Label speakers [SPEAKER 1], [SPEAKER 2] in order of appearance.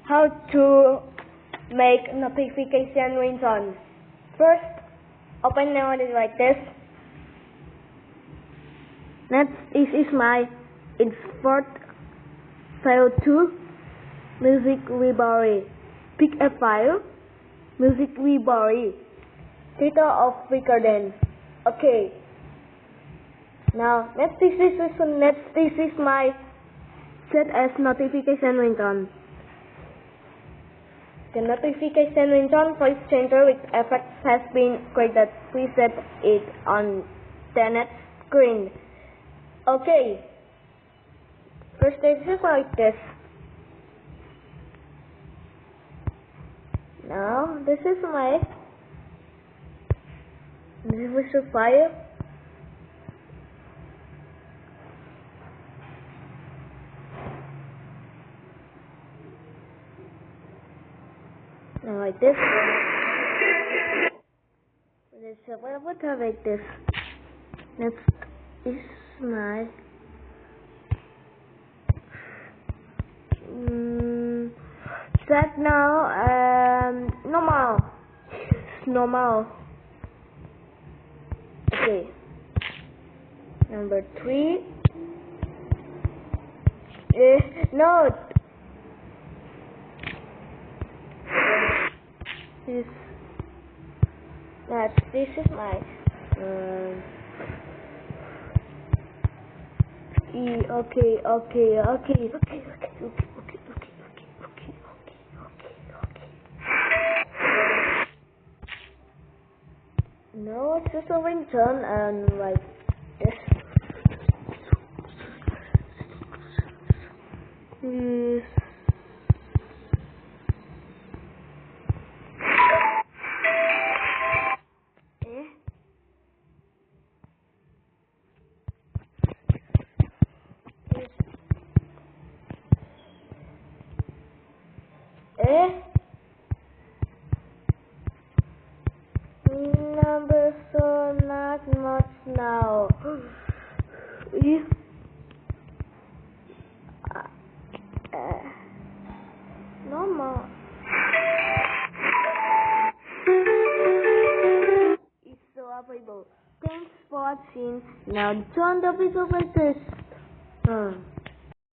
[SPEAKER 1] how to make notification ringtone. First, open it like this. Next, this is my export file to music library. Pick a file, music library, title of recording. Okay. Now, next this is my set as notification ringtone. The notification ringtone voice changer with effects has been created. Please set it on the next screen. Okay. First this is like this. Now this is my file. Now like this. Let's have like this. Next is my set now normal. Okay. Number 3. Note. This is my okay. No, it's just a ringtone and like this. Number so not much now. Normal. It's so available. Thanks for watching. Now join the video like this.